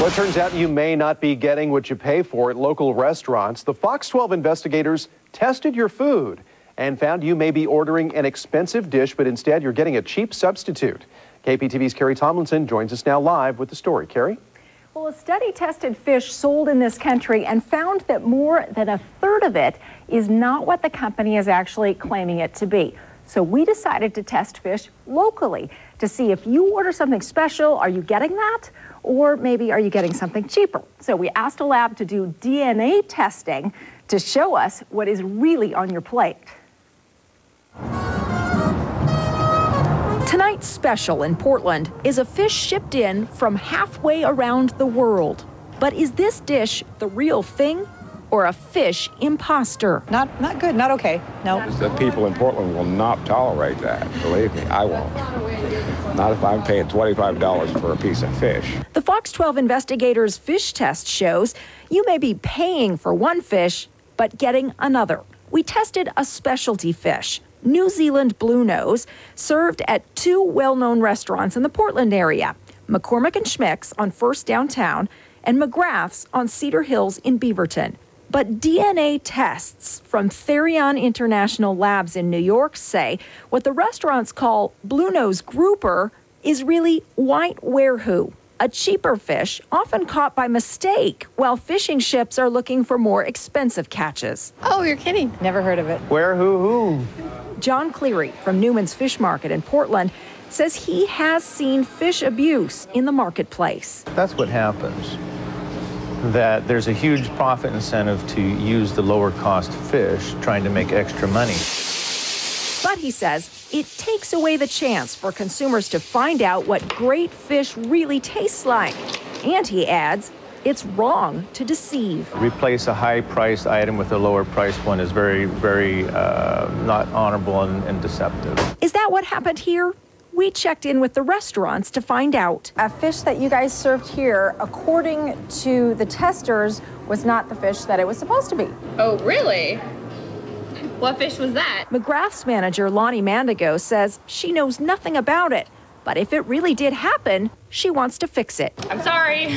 Well, it turns out you may not be getting what you pay for at local restaurants. The Fox 12 investigators tested your food and found you may be ordering an expensive dish, but instead you're getting a cheap substitute. KPTV's Carrie Tomlinson joins us now live with the story. Carrie? Well, a study tested fish sold in this country and found that more than a third of it is not what the company is actually claiming it to be. So we decided to test fish locally to see if you order something special, are you getting that? Or maybe are you getting something cheaper? So we asked a lab to do DNA testing to show us what is really on your plate. Tonight's special in Portland is a fish shipped in from halfway around the world. But is this dish the real thing or a fish imposter? Not good, not okay, no. The people in Portland will not tolerate that, believe me, I won't. Not if I'm paying $25 for a piece of fish. The Fox 12 investigators' fish test shows you may be paying for one fish, but getting another. We tested a specialty fish, New Zealand bluenose, served at two well-known restaurants in the Portland area, McCormick and Schmicks on First Downtown and McGrath's on Cedar Hills in Beaverton. But DNA tests from Therion International Labs in New York say what the restaurants call bluenose grouper is really white werehoo, a cheaper fish often caught by mistake while fishing ships are looking for more expensive catches. Oh, you're kidding. Never heard of it. Werehoo. John Cleary from Newman's Fish Market in Portland says he has seen fish abuse in the marketplace. That's what happens. That there's a huge profit incentive to use the lower cost fish trying to make extra money. But he says it takes away the chance for consumers to find out what great fish really tastes like. And he adds, it's wrong to deceive. Replace a high-priced item with a lower-priced one is very, very not honorable and deceptive. Is that what happened here? We checked in with the restaurants to find out. A fish that you guys served here, according to the testers, was not the fish that it was supposed to be. Oh, really? What fish was that? McGrath's manager, Lonnie Mandigo, says she knows nothing about it. But if it really did happen, she wants to fix it. I'm sorry,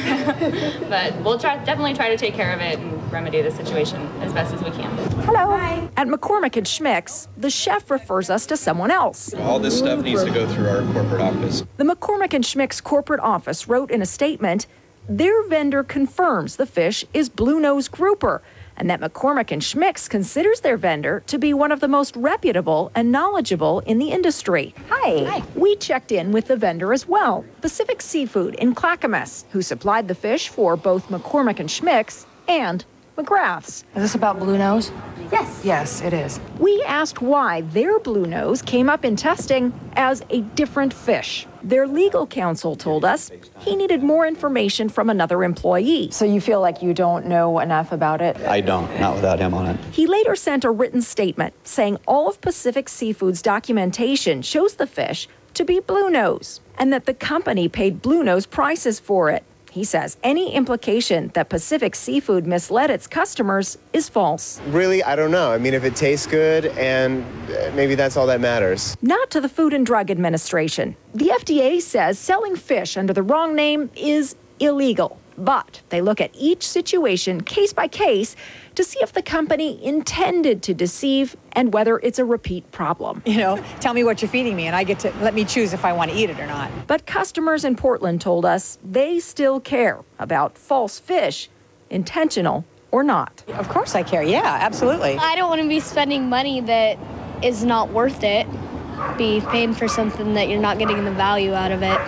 but we'll definitely try to take care of it and remedy the situation as best as we can. Hello. Hi. At McCormick and Schmicks, the chef refers us to someone else. All this stuff needs to go through our corporate office. The McCormick and Schmicks corporate office wrote in a statement, their vendor confirms the fish is bluenose grouper, and that McCormick and Schmicks considers their vendor to be one of the most reputable and knowledgeable in the industry. Hi. We checked in with the vendor as well, Pacific Seafood in Clackamas, who supplied the fish for both McCormick and Schmicks and McGrath's. Is this about bluenose? Yes. Yes, it is. We asked why their bluenose came up in testing as a different fish. Their legal counsel told us he needed more information from another employee. So you feel like you don't know enough about it? I don't, not without him on it. He later sent a written statement saying all of Pacific Seafood's documentation shows the fish to be bluenose and that the company paid bluenose prices for it. He says any implication that Pacific Seafood misled its customers is false. Really, I don't know. I mean, if it tastes good, and maybe that's all that matters. Not to the Food and Drug Administration. The FDA says selling fish under the wrong name is illegal. But they look at each situation case by case to see if the company intended to deceive and whether it's a repeat problem. You know, tell me what you're feeding me and I get to let me choose if I want to eat it or not. But customers in Portland told us they still care about false fish, intentional or not. Of course I care, yeah, absolutely. I don't want to be spending money that is not worth it, be paying for something that you're not getting the value out of it.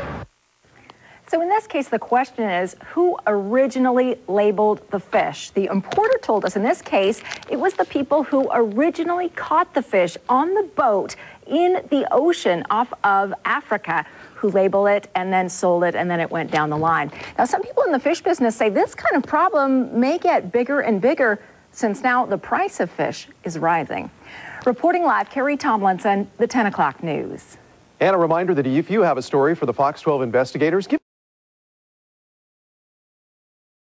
So in this case, the question is, who originally labeled the fish? The importer told us in this case, it was the people who originally caught the fish on the boat in the ocean off of Africa who labeled it and then sold it and then it went down the line. Now, some people in the fish business say this kind of problem may get bigger and bigger since now the price of fish is rising. Reporting live, Carrie Tomlinson, the 10 o'clock news. And a reminder that if you have a story for the Fox 12 investigators, give